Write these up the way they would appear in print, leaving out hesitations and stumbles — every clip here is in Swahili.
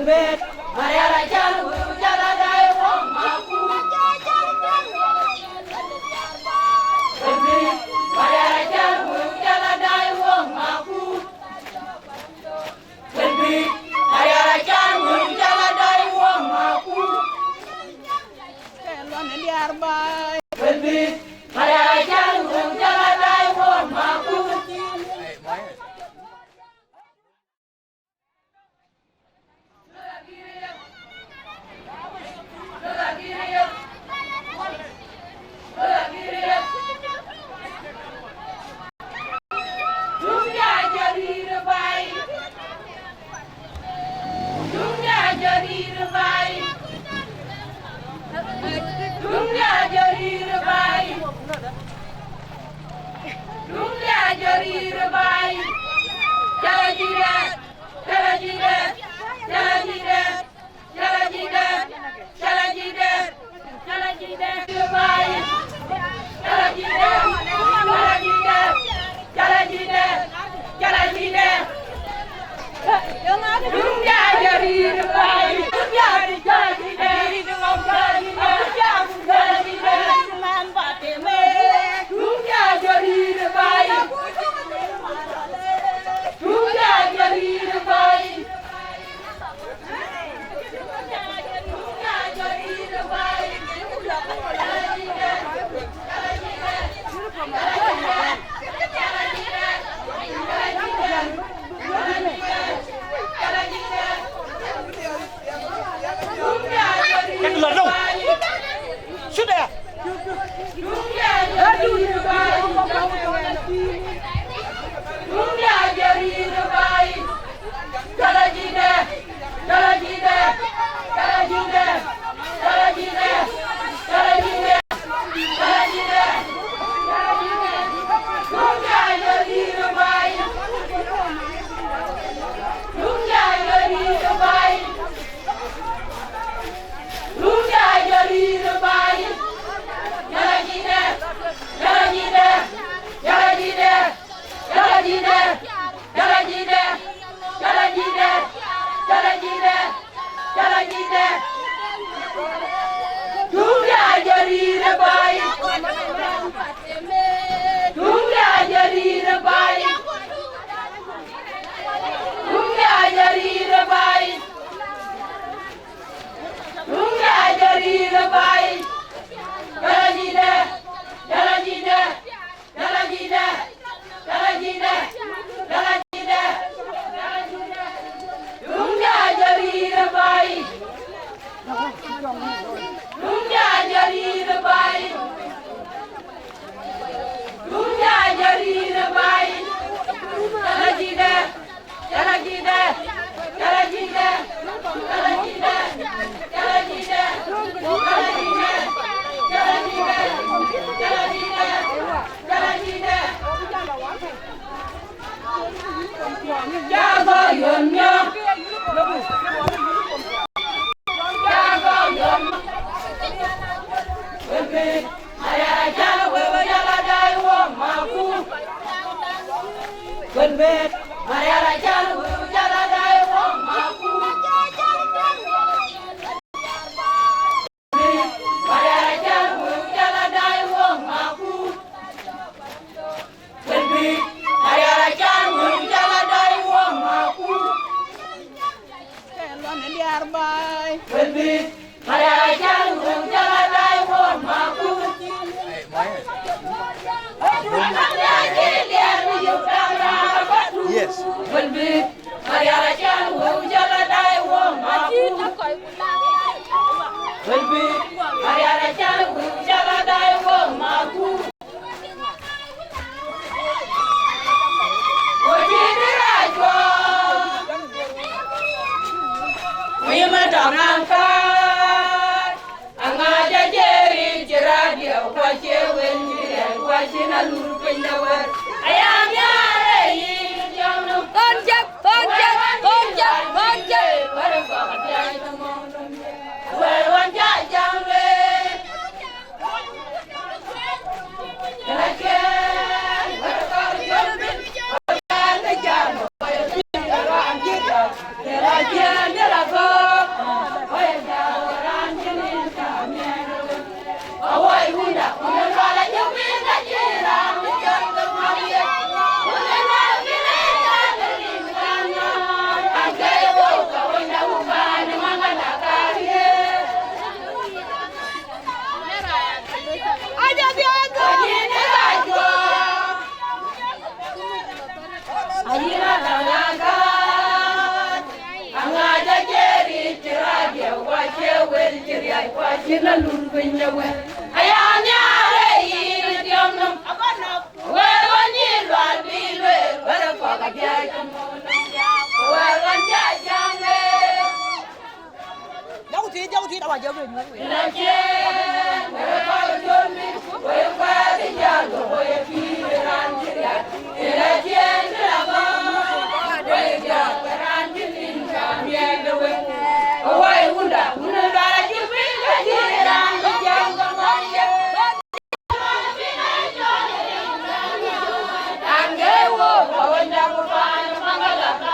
Welbet, Mariara Chan, Jala Dai, Wong Maku. Welbet, Mariara Chan, Jala Dai, Wong Maku. Welbet, Mariara Chan, Jala Dai, Wong Maku. Welbet, Mariara Chan, Jala Dai, Wong Maku. Welbet, Mariara Chan, Jala Dai, Wong Maku. Mariara Chan, Jala Dai, Wong Maku. Welbet, Mariara Chan, Jala Dai, Wong Maku. Welbet, Mariara Chan, Jala Dai, Wong Maku. Yes. Welbet, Mariara Chan, Jala Dai, Wong Maku. Welbet, Mariara Chan, Jala Dai, Wong Maku. Ojini Rajwa, Wima Damangkat, Angaja Jeri, Jiradia, Wache Wenji, and Wachina Luru Pendawar. Ayam Yare, Yamu. Konjak. Well, one ay kwa china lur pinya we ayani are yin diomnum we wani lwal bilwe wala ko ka jay we wan jay jange jauti da waje we la je we ko jolmi we kwa di jago we ki ran jiya la je la ba we ja ran jin kam ye de we Why would I? Would I give me a year and the young and gay walk when I will find Mangala.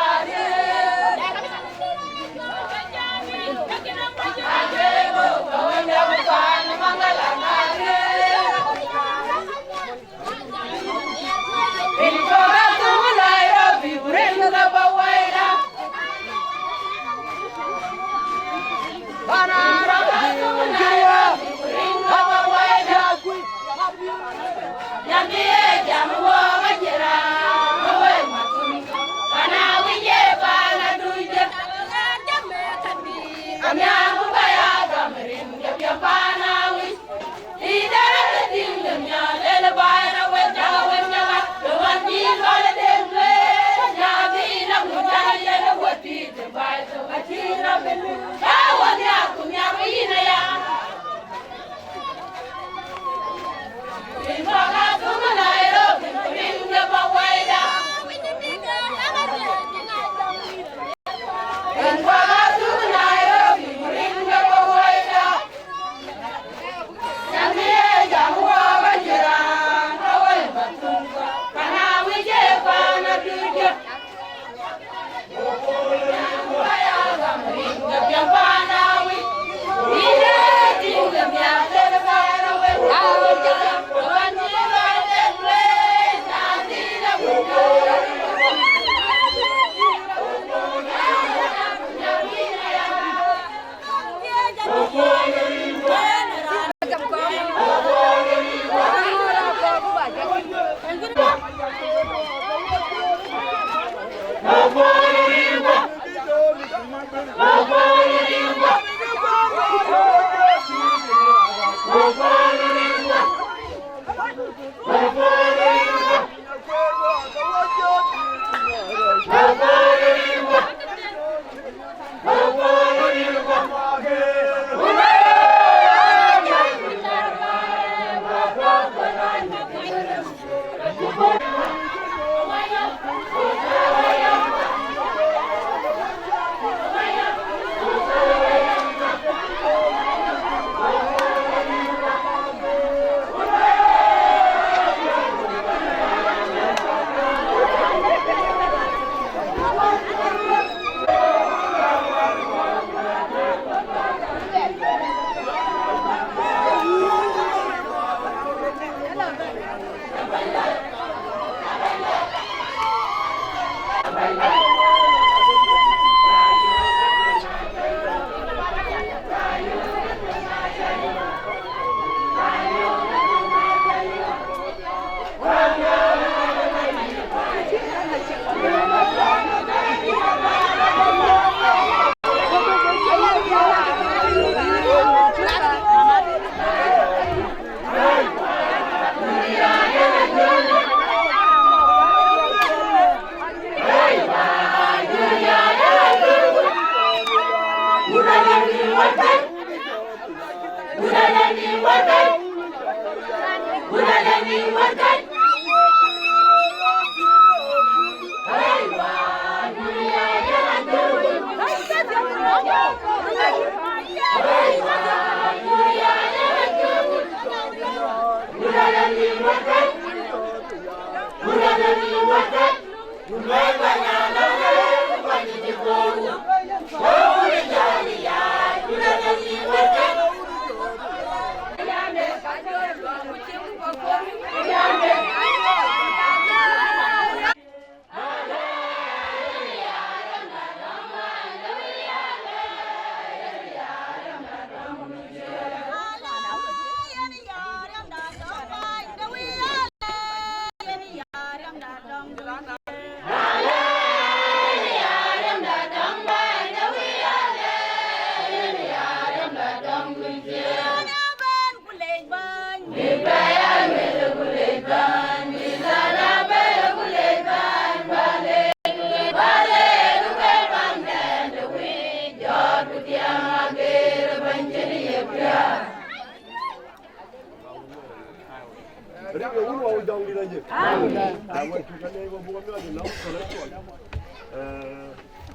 jong di lagi. Amin. Awak tu kan ibu bukan dia ada lauk kalau tu.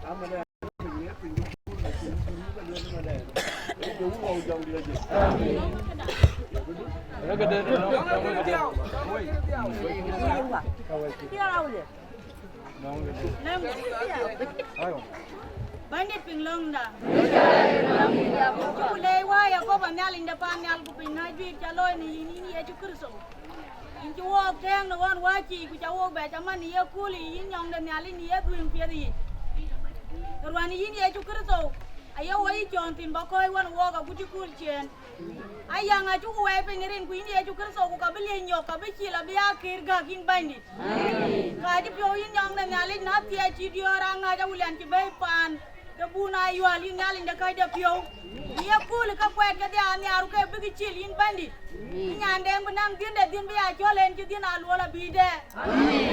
Amanah ni pintu lagi ada. Ibu mau jong di lagi. Amin. Ada gede. Bandit pinglong dah. Cukup lewat ya kau banyak linda panjang aku pinai duit calon ini ya cukup so. Ini cuak teng dengan wajib ku cuak baca mana ni ya kuli ini yang dan nyali ni ya duit piari. Kerana ini ya cukup so. Ayah wajib jantin bakai wan wak aku cukup cien. Ayah ngaju wajib pengirin ku ini ya cukup so ku kabel nyok kabel cila biar kergakin bandit. Kaji piawin yang dan nyali nanti ya ciri orang ngaju ulian cibai Kebuna yual yin nyalin da kai da piyo iya kul ka kwet ka dia ni aru ka bigi chil yin bandi nyan deng benang din da din biya jolen ki din alu la bide amin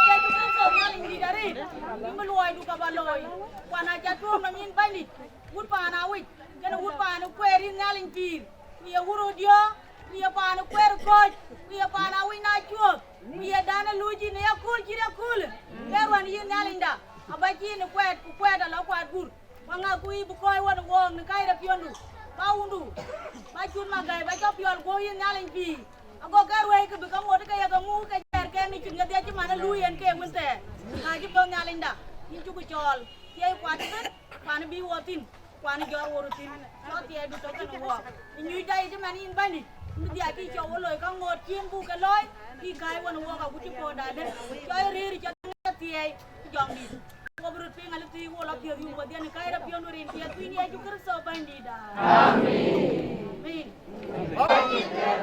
ka tu ka so nyalin di dari ni meluai du ka baloi wana ja tu na min bandi wut pa na wit kana wut pa na kwer yin nyalin pir ni ya wuro dio ni ya pa na kwer koj ni ya pa na wi na chuo ni ya dana luji ni ya kul kira kul kerwan yin nyalin da abaki ni kwet ala kwat gur wanga kui bu koy won wong ni kay rek yondu ba wundu ba chun ma gay ba chop yon go yin nyalen bi ago garwe ke be kam wot kay ga mu ke cer ke ni chin ga de ci mana lu yen ke wonte ha ji do nyalen da yin ci bu chol tey kwat ket pan bi wotin pan jor worutin so tey du to kan wo ni dai ji man yin bani ni dia ki cho wo loy ka ngot chien bu ke loy ki kay won wo ga ku ci po da de choy ri ci tey jong di Ngobrol pengal tu iwo la pion iwo dia ni kaya pion urin dia tu ini aju kerso bandida. Amin. Amin.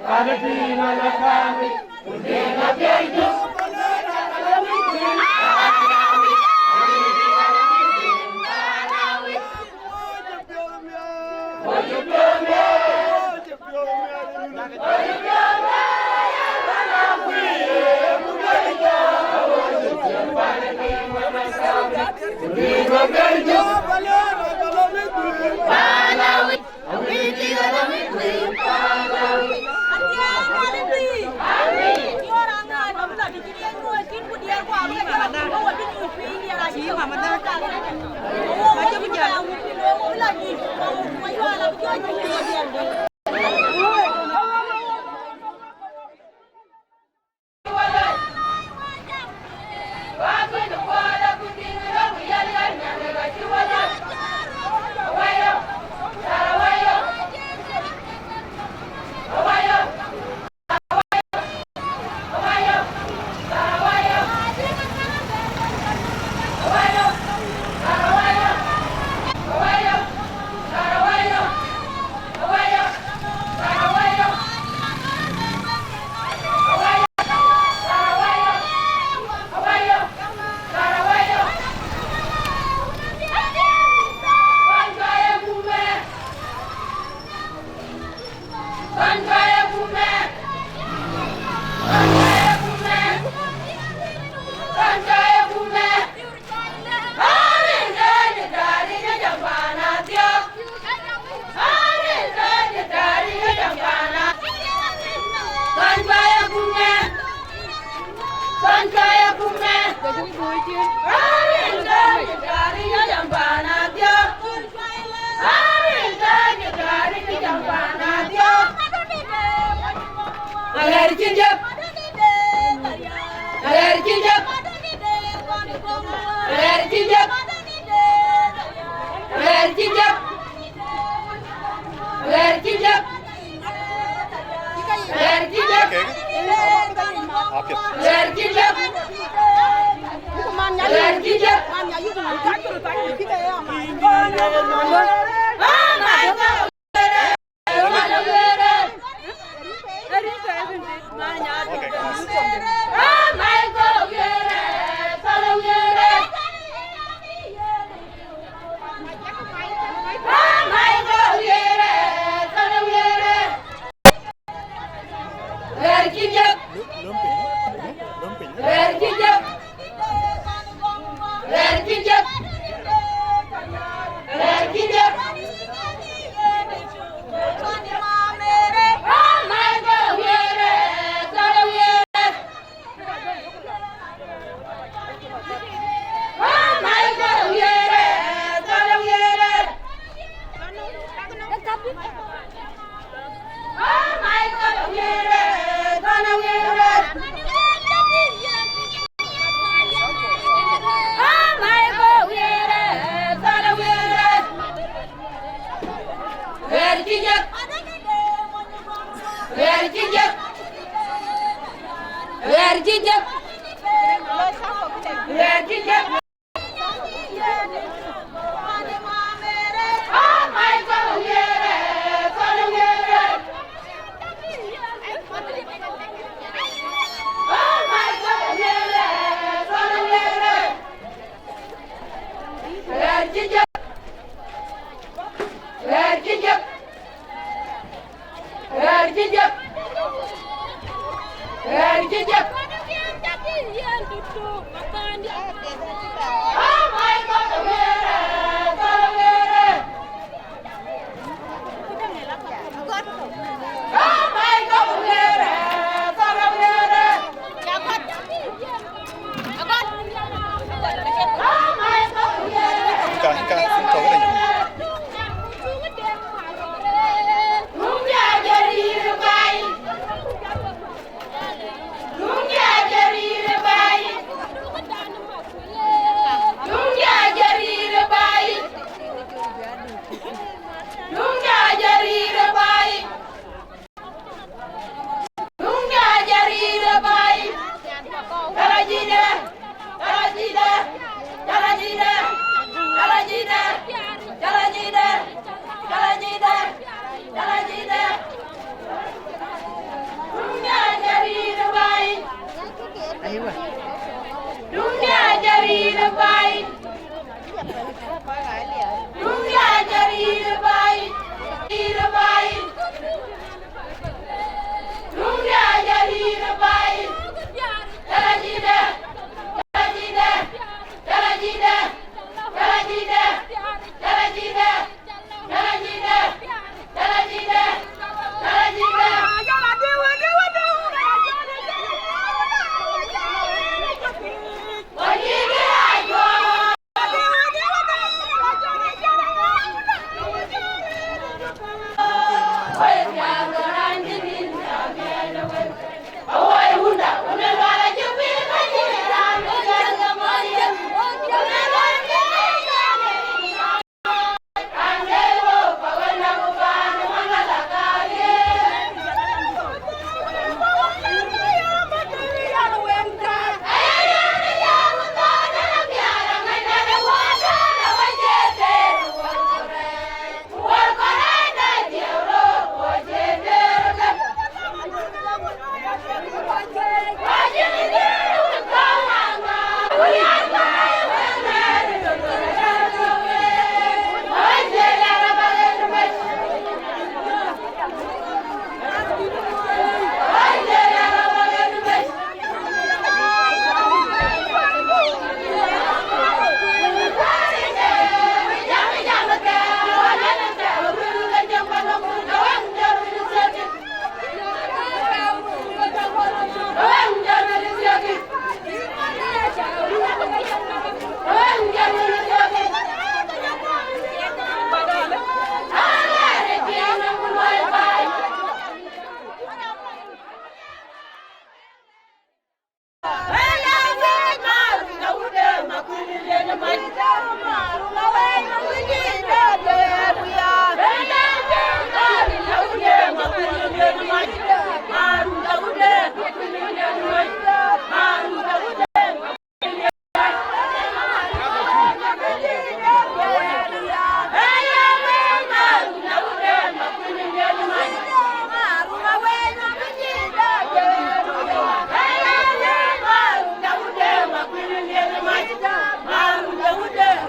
Ada di mana kami undang dia itu.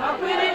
Makwini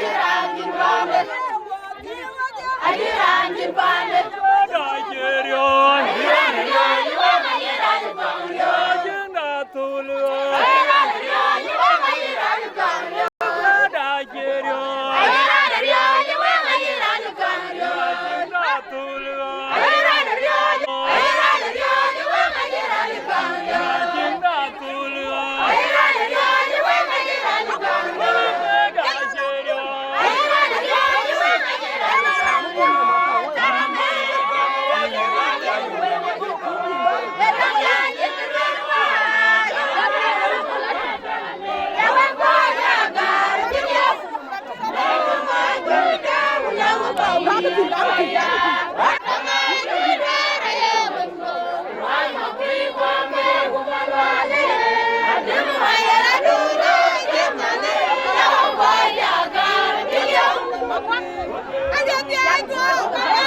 Hãy subscribe cho kênh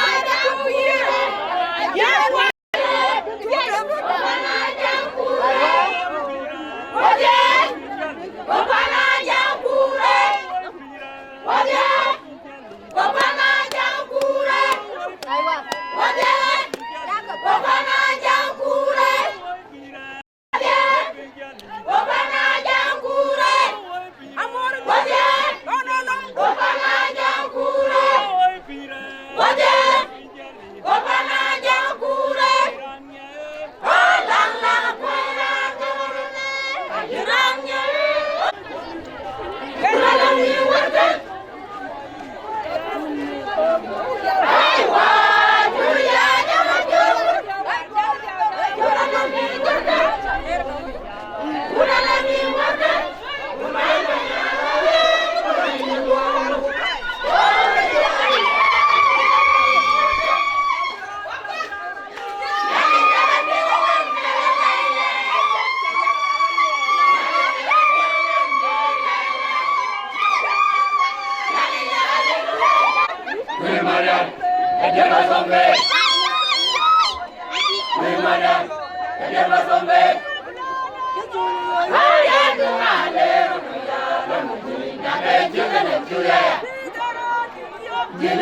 Ghiền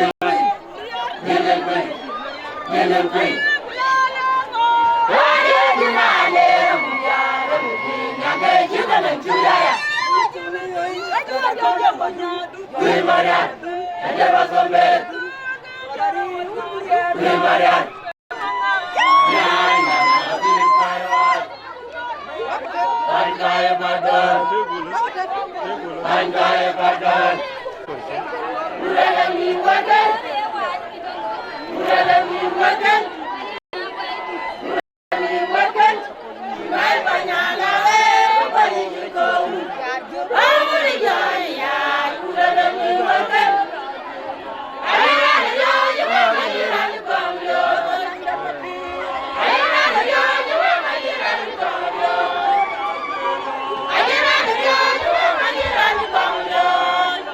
Mì Gõ để không bỏ lỡ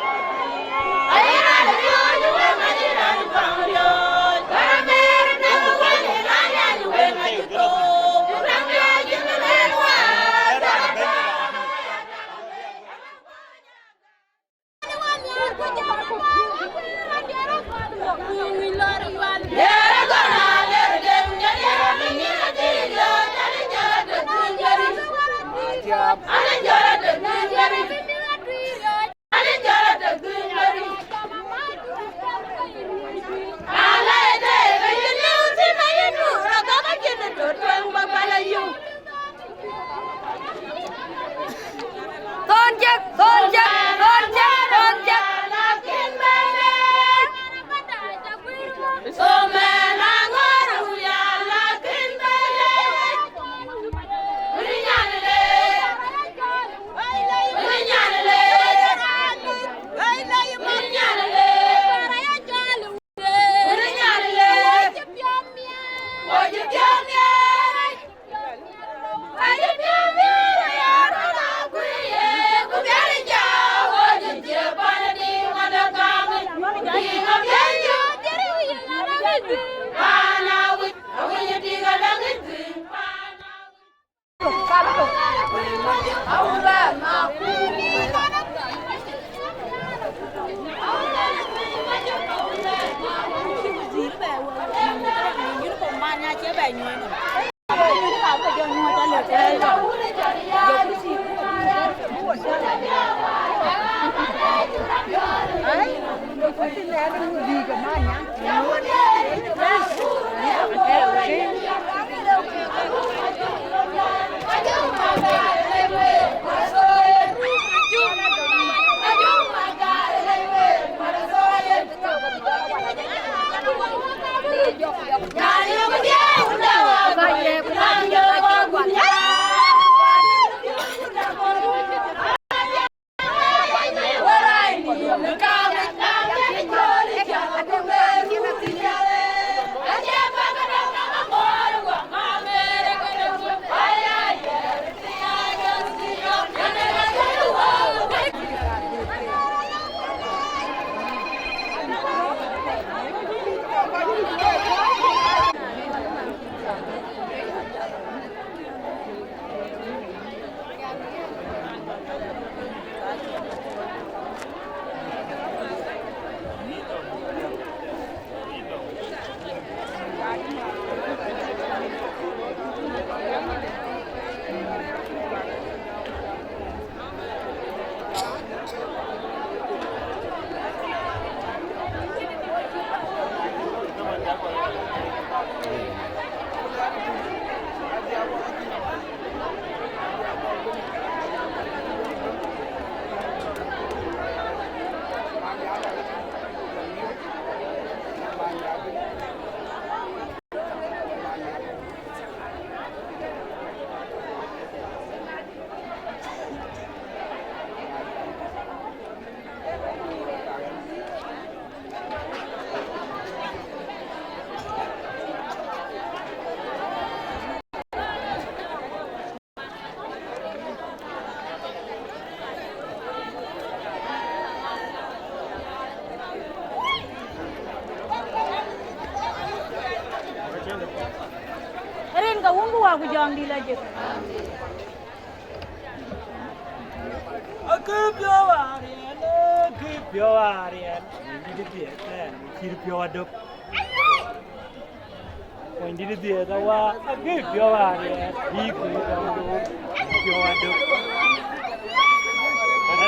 lại nhồi nó cái nào phải cho nhồi ta lượt đây rồi dùng cái gì ấy tôi phải tin là nó người gì cả mà nhá Rin ka ungu aku jangan dilaju. Aku biawarian. Ini dia kan, kiri biawaduk. Ini dia tawa, aku biawarian. Iku biawaduk.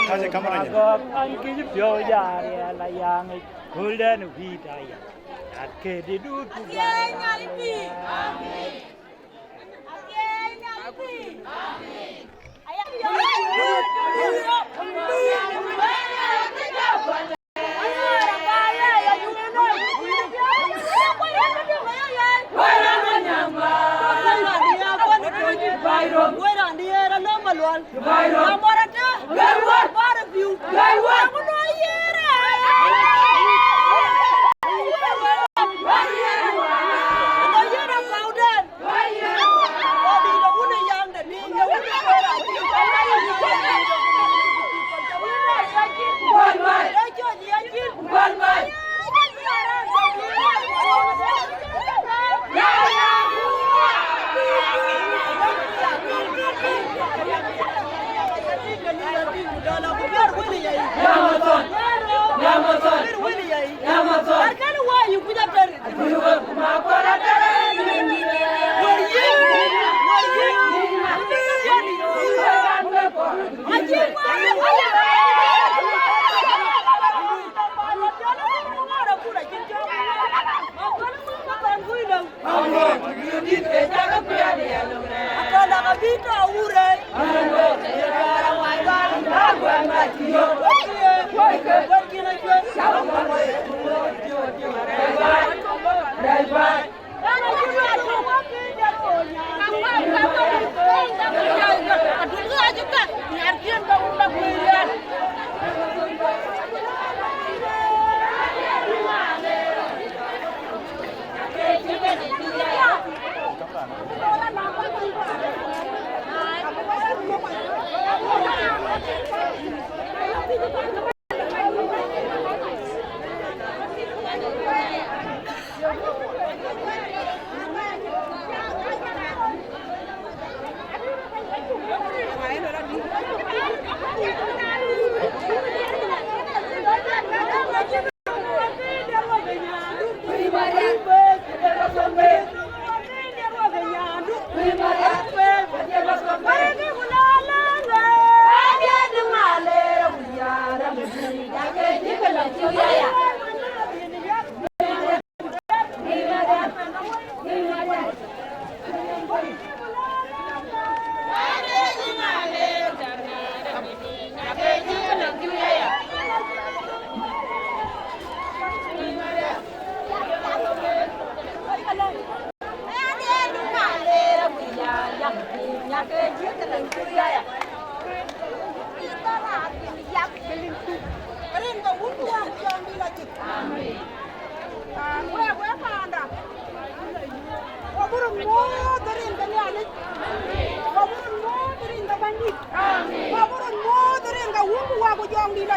Kasih kameranya. Aku biawarian layang golden vidaya. Aku di duduk. Amin.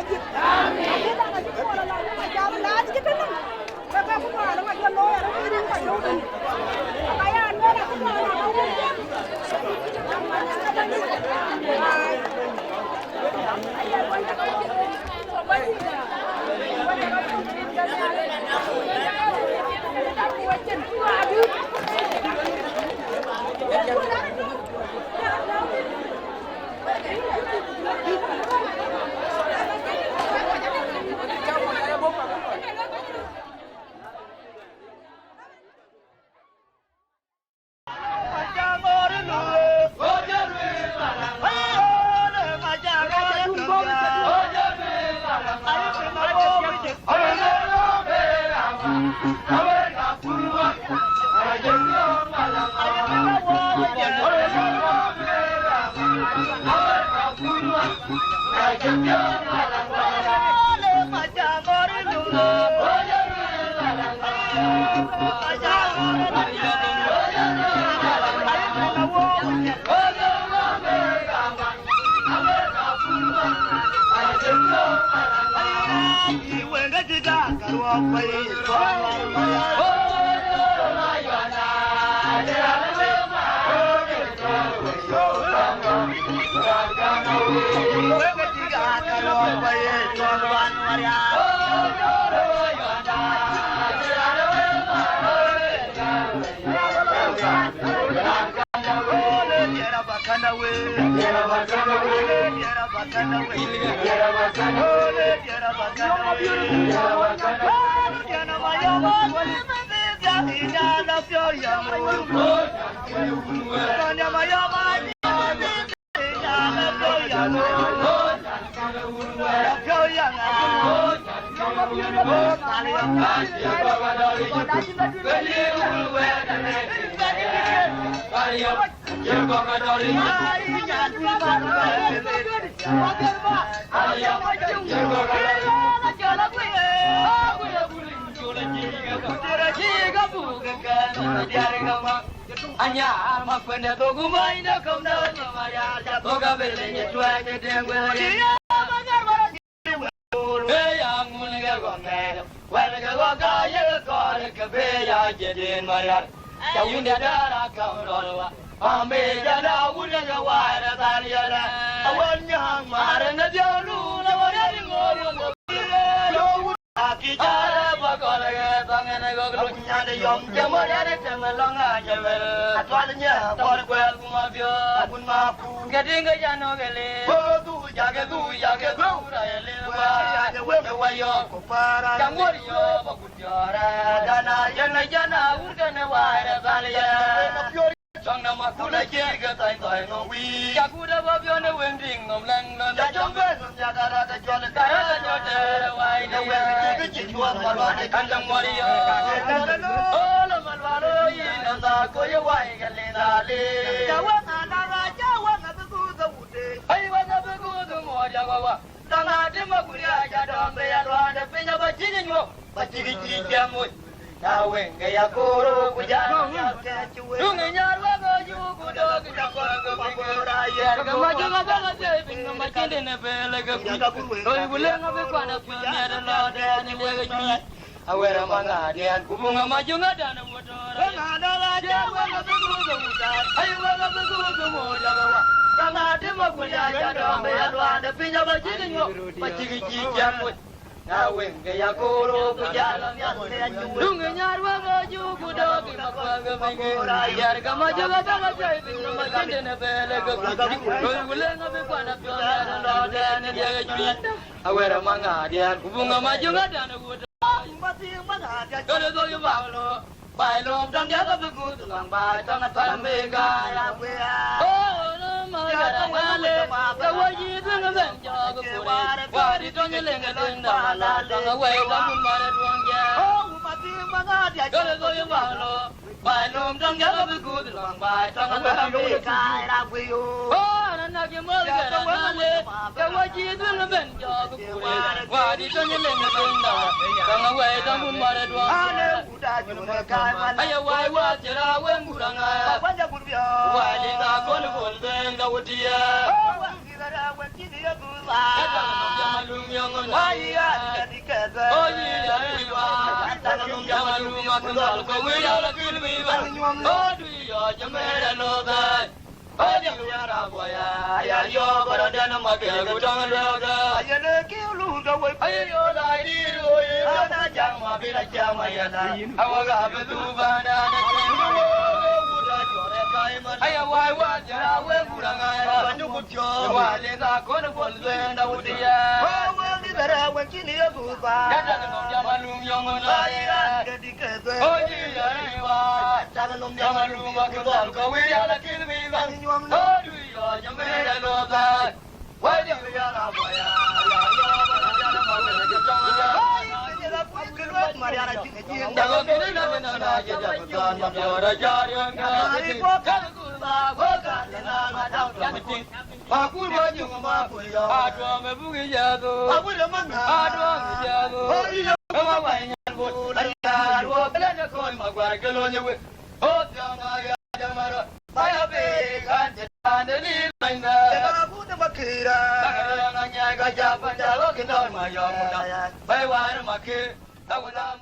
jik kita na jik ko la ma ja la jik tan ba ba ko la ma ja lo ya ri ni ko do ni ba ya no la ko la ko ni ma na ka ba ni ai ai ko ta ko ba ni da ba ni ko ni ga ya le ta ko wa chen ku a bi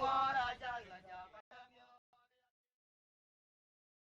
Bye.